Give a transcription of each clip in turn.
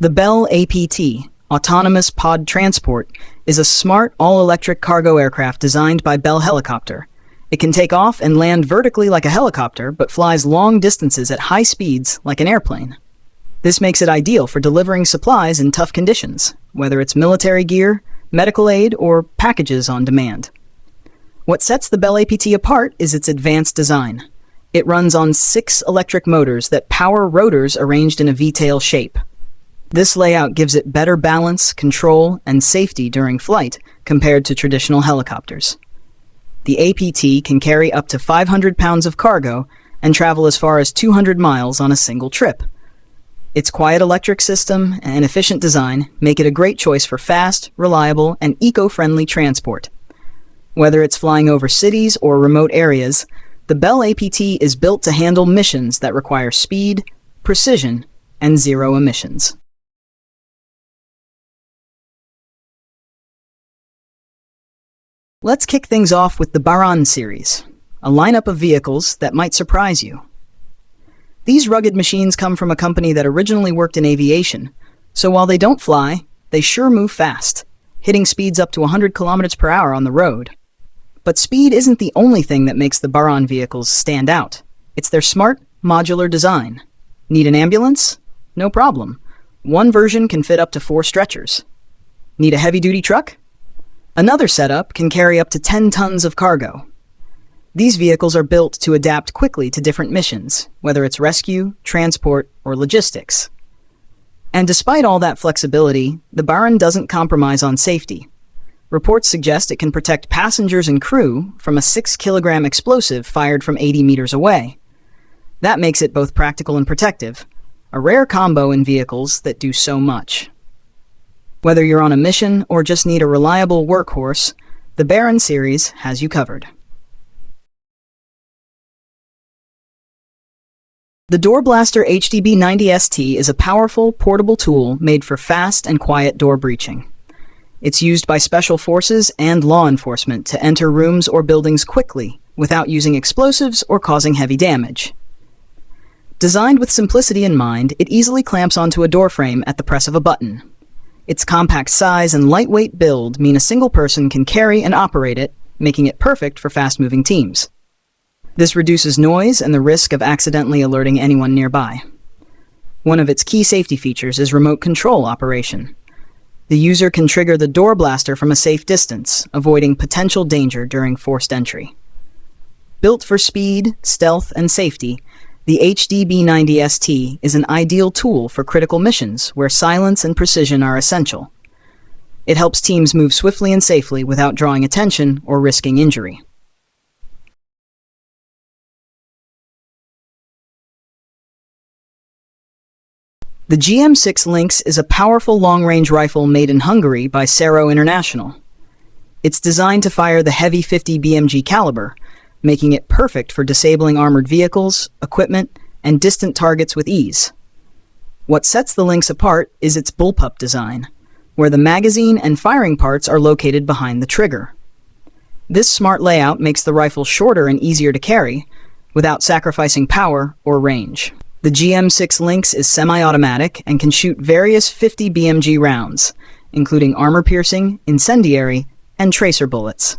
The Bell APT, Autonomous Pod Transport, is a smart, all-electric cargo aircraft designed by Bell Helicopter. It can take off and land vertically like a helicopter, but flies long distances at high speeds like an airplane. This makes it ideal for delivering supplies in tough conditions, whether it's military gear, medical aid, or packages on demand. What sets the Bell APT apart is its advanced design. It runs on 6 electric motors that power rotors arranged in a V-tail shape. This layout gives it better balance, control, and safety during flight compared to traditional helicopters. The APT can carry up to 500 pounds of cargo and travel as far as 200 miles on a single trip. Its quiet electric system and efficient design make it a great choice for fast, reliable, and eco-friendly transport. Whether it's flying over cities or remote areas, the Bell APT is built to handle missions that require speed, precision, and zero emissions. Let's kick things off with the Hairan series, a lineup of vehicles that might surprise you. These rugged machines come from a company that originally worked in aviation, so while they don't fly, they sure move fast, hitting speeds up to 100 kilometers per hour on the road. But speed isn't the only thing that makes the Hairan vehicles stand out. It's their smart, modular design. Need an ambulance? No problem. One version can fit up to 4 stretchers. Need a heavy-duty truck? Another setup can carry up to 10 tons of cargo. These vehicles are built to adapt quickly to different missions, whether it's rescue, transport, or logistics. And despite all that flexibility, the Hairan doesn't compromise on safety. Reports suggest it can protect passengers and crew from a 6-kilogram explosive fired from 80 meters away. That makes it both practical and protective, a rare combo in vehicles that do so much. Whether you're on a mission or just need a reliable workhorse, the Hairan series has you covered. The Door Blaster HDB90ST is a powerful, portable tool made for fast and quiet door breaching. It's used by special forces and law enforcement to enter rooms or buildings quickly without using explosives or causing heavy damage. Designed with simplicity in mind, it easily clamps onto a doorframe at the press of a button. Its compact size and lightweight build mean a single person can carry and operate it, making it perfect for fast-moving teams. This reduces noise and the risk of accidentally alerting anyone nearby. One of its key safety features is remote control operation. The user can trigger the door blaster from a safe distance, avoiding potential danger during forced entry. Built for speed, stealth, and safety, the HDB90ST is an ideal tool for critical missions where silence and precision are essential. It helps teams move swiftly and safely without drawing attention or risking injury. The GM6 Lynx is a powerful long-range rifle made in Hungary by Sero International. It's designed to fire the heavy 50 BMG caliber, making it perfect for disabling armored vehicles, equipment, and distant targets with ease. What sets the Lynx apart is its bullpup design, where the magazine and firing parts are located behind the trigger. This smart layout makes the rifle shorter and easier to carry, without sacrificing power or range. The GM6 Lynx is semi-automatic and can shoot various 50 BMG rounds, including armor-piercing, incendiary, and tracer bullets.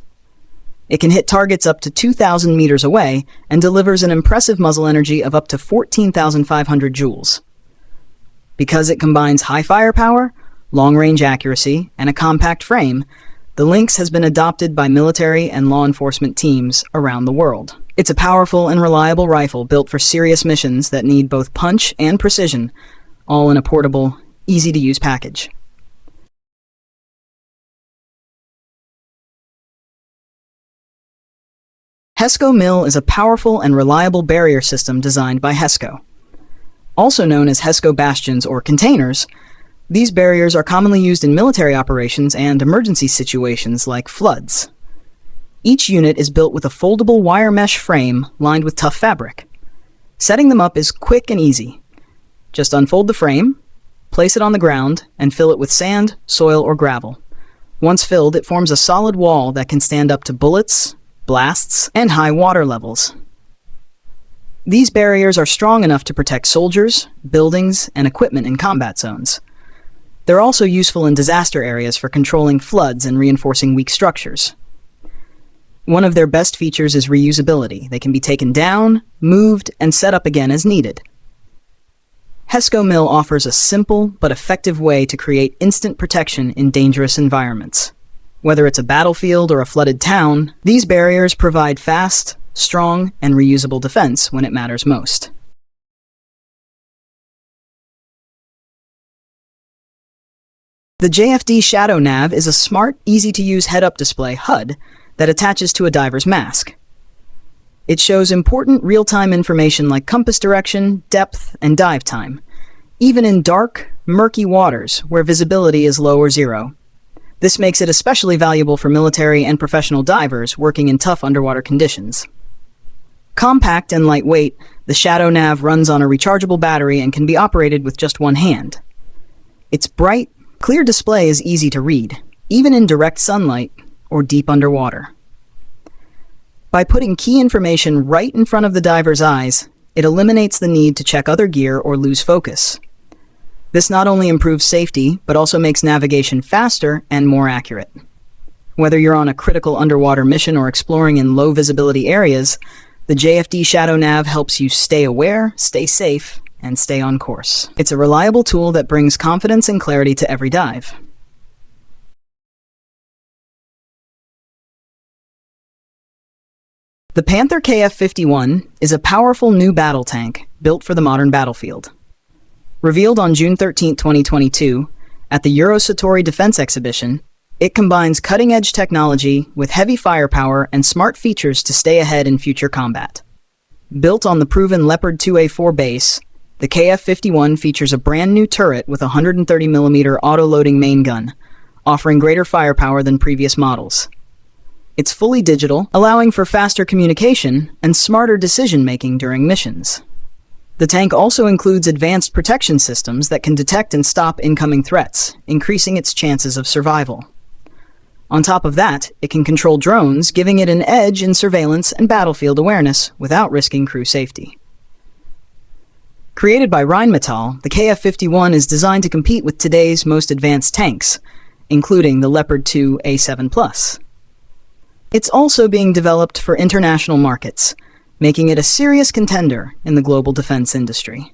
It can hit targets up to 2,000 meters away and delivers an impressive muzzle energy of up to 14,500 joules. Because it combines high firepower, long-range accuracy, and a compact frame, the Lynx has been adopted by military and law enforcement teams around the world. It's a powerful and reliable rifle built for serious missions that need both punch and precision, all in a portable, easy-to-use package. HESCO Mill is a powerful and reliable barrier system designed by HESCO. Also known as HESCO bastions or containers, these barriers are commonly used in military operations and emergency situations like floods. Each unit is built with a foldable wire mesh frame lined with tough fabric. Setting them up is quick and easy. Just unfold the frame, place it on the ground, and fill it with sand, soil, or gravel. Once filled, it forms a solid wall that can stand up to bullets, blasts, and high water levels. These barriers are strong enough to protect soldiers, buildings, and equipment in combat zones. They're also useful in disaster areas for controlling floods and reinforcing weak structures. One of their best features is reusability. They can be taken down, moved, and set up again as needed. HESCO Mill offers a simple but effective way to create instant protection in dangerous environments. Whether it's a battlefield or a flooded town, these barriers provide fast, strong, and reusable defense when it matters most. The JFD Shadow Nav is a smart, easy-to-use head-up display HUD that attaches to a diver's mask. It shows important real-time information like compass direction, depth, and dive time, even in dark, murky waters where visibility is low or zero. This makes it especially valuable for military and professional divers working in tough underwater conditions. Compact and lightweight, the Shadow Nav runs on a rechargeable battery and can be operated with just one hand. Its bright, clear display is easy to read, even in direct sunlight or deep underwater. By putting key information right in front of the diver's eyes, it eliminates the need to check other gear or lose focus. This not only improves safety, but also makes navigation faster and more accurate. Whether you're on a critical underwater mission or exploring in low visibility areas, the JFD Shadow Nav helps you stay aware, stay safe, and stay on course. It's a reliable tool that brings confidence and clarity to every dive. The Panther KF-51 is a powerful new battle tank built for the modern battlefield. Revealed on June 13, 2022, at the Eurosatori Defense Exhibition, it combines cutting-edge technology with heavy firepower and smart features to stay ahead in future combat. Built on the proven Leopard 2A4 base, the KF-51 features a brand new turret with a 130mm auto-loading main gun, offering greater firepower than previous models. It's fully digital, allowing for faster communication and smarter decision-making during missions. The tank also includes advanced protection systems that can detect and stop incoming threats, increasing its chances of survival. On top of that, it can control drones, giving it an edge in surveillance and battlefield awareness without risking crew safety. Created by Rheinmetall, the KF-51 is designed to compete with today's most advanced tanks, including the Leopard 2 A7+. It's also being developed for international markets, making it a serious contender in the global defense industry.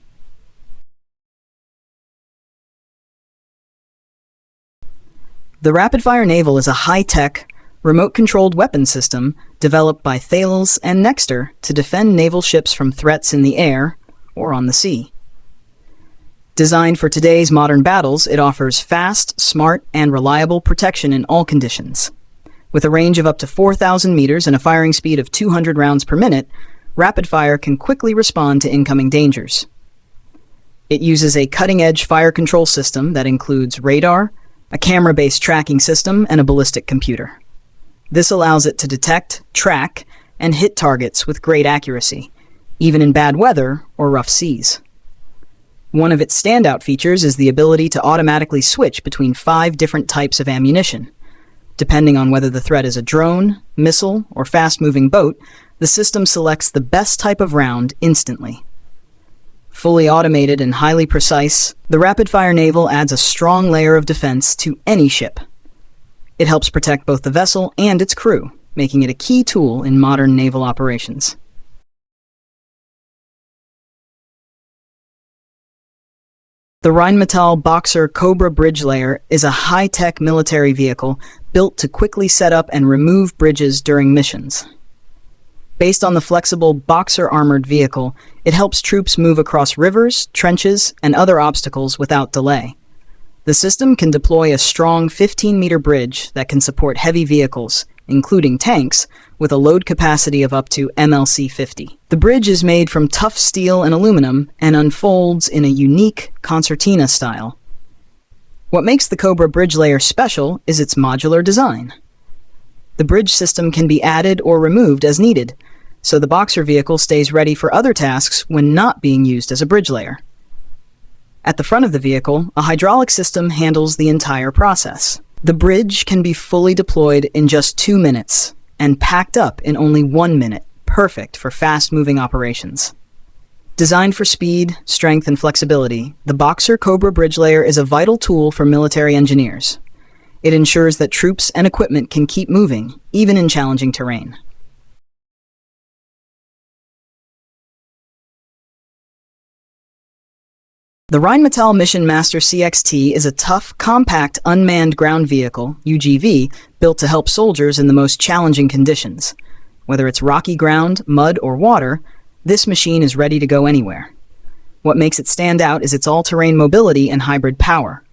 The Rapid-Fire Naval is a high-tech, remote-controlled weapon system developed by Thales and Nexter to defend naval ships from threats in the air or on the sea. Designed for today's modern battles, it offers fast, smart, and reliable protection in all conditions. With a range of up to 4,000 meters and a firing speed of 200 rounds per minute, Rapid Fire can quickly respond to incoming dangers. It uses a cutting-edge fire control system that includes radar, a camera-based tracking system, and a ballistic computer. This allows it to detect, track, and hit targets with great accuracy, even in bad weather or rough seas. One of its standout features is the ability to automatically switch between 5 different types of ammunition. Depending on whether the threat is a drone, missile, or fast-moving boat, the system selects the best type of round instantly. Fully automated and highly precise, the Rapid-Fire Naval adds a strong layer of defense to any ship. It helps protect both the vessel and its crew, making it a key tool in modern naval operations. The Rheinmetall Boxer Cobra bridge layer is a high-tech military vehicle built to quickly set up and remove bridges during missions. Based on the flexible Boxer armored vehicle, it helps troops move across rivers, trenches, and other obstacles without delay. The system can deploy a strong 15-meter bridge that can support heavy vehicles, including tanks, with a load capacity of up to MLC 50. The bridge is made from tough steel and aluminum and unfolds in a unique concertina style. What makes the Cobra bridge layer special is its modular design. The bridge system can be added or removed as needed, so the Boxer vehicle stays ready for other tasks when not being used as a bridge layer. At the front of the vehicle, a hydraulic system handles the entire process. The bridge can be fully deployed in just 2 minutes and packed up in only 1 minute, perfect for fast-moving operations. Designed for speed, strength, and flexibility, the Boxer Cobra bridge layer is a vital tool for military engineers. It ensures that troops and equipment can keep moving, even in challenging terrain. The Rheinmetall Mission Master CXT is a tough, compact, unmanned ground vehicle, UGV, built to help soldiers in the most challenging conditions. Whether it's rocky ground, mud, or water, this machine is ready to go anywhere. What makes it stand out is its all-terrain mobility and hybrid power.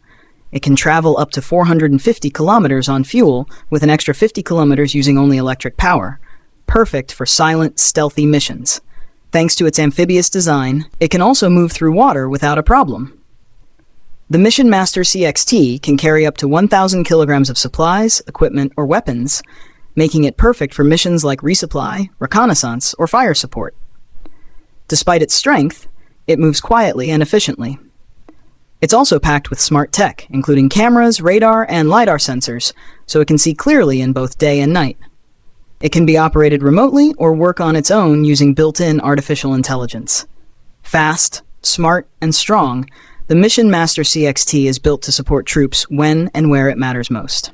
It can travel up to 450 kilometers on fuel, with an extra 50 kilometers using only electric power. Perfect for silent, stealthy missions. Thanks to its amphibious design, it can also move through water without a problem. The Mission Master CXT can carry up to 1,000 kilograms of supplies, equipment, or weapons, making it perfect for missions like resupply, reconnaissance, or fire support. Despite its strength, it moves quietly and efficiently. It's also packed with smart tech, including cameras, radar, and LiDAR sensors, so it can see clearly in both day and night. It can be operated remotely or work on its own using built-in artificial intelligence. Fast, smart, and strong, the Mission Master CXT is built to support troops when and where it matters most.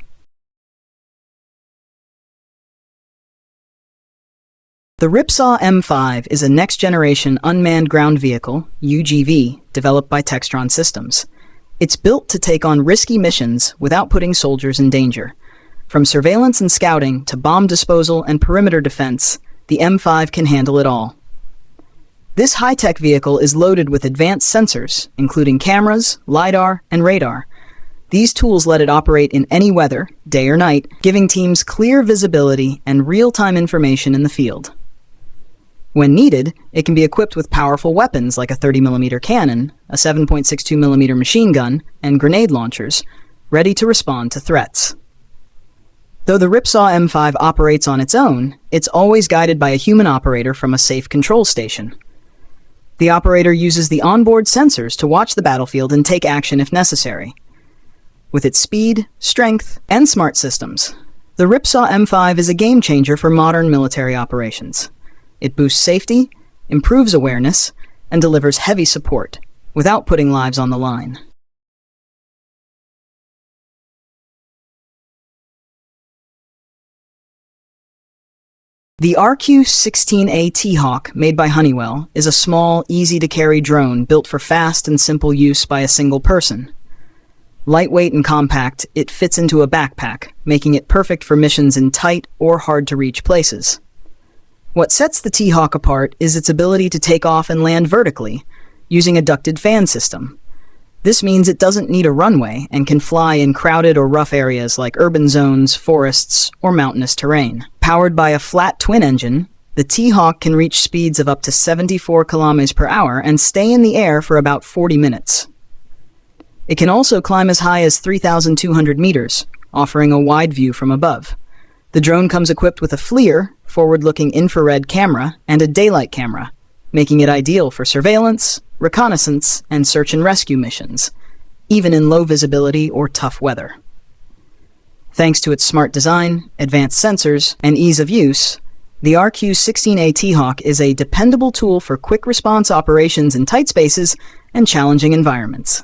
The Ripsaw M5 is a next-generation unmanned ground vehicle, UGV, developed by Textron Systems. It's built to take on risky missions without putting soldiers in danger. From surveillance and scouting to bomb disposal and perimeter defense, the M5 can handle it all. This high-tech vehicle is loaded with advanced sensors, including cameras, LiDAR, and radar. These tools let it operate in any weather, day or night, giving teams clear visibility and real-time information in the field. When needed, it can be equipped with powerful weapons like a 30mm cannon, a 7.62mm machine gun, and grenade launchers, ready to respond to threats. Though the Ripsaw M5 operates on its own, it's always guided by a human operator from a safe control station. The operator uses the onboard sensors to watch the battlefield and take action if necessary. With its speed, strength, and smart systems, the Ripsaw M5 is a game-changer for modern military operations. It boosts safety, improves awareness, and delivers heavy support, without putting lives on the line. The RQ-16A T-Hawk, made by Honeywell, is a small, easy-to-carry drone built for fast and simple use by a single person. Lightweight and compact, it fits into a backpack, making it perfect for missions in tight or hard-to-reach places. What sets the T-Hawk apart is its ability to take off and land vertically, using a ducted fan system. This means it doesn't need a runway and can fly in crowded or rough areas like urban zones, forests, or mountainous terrain. Powered by a flat twin engine, the T-Hawk can reach speeds of up to 74 kilometers per hour and stay in the air for about 40 minutes. It can also climb as high as 3,200 meters, offering a wide view from above. The drone comes equipped with a FLIR, forward-looking infrared camera, and a daylight camera, making it ideal for surveillance, reconnaissance, and search and rescue missions, even in low visibility or tough weather. Thanks to its smart design, advanced sensors, and ease of use, the RQ-16A T-Hawk is a dependable tool for quick response operations in tight spaces and challenging environments.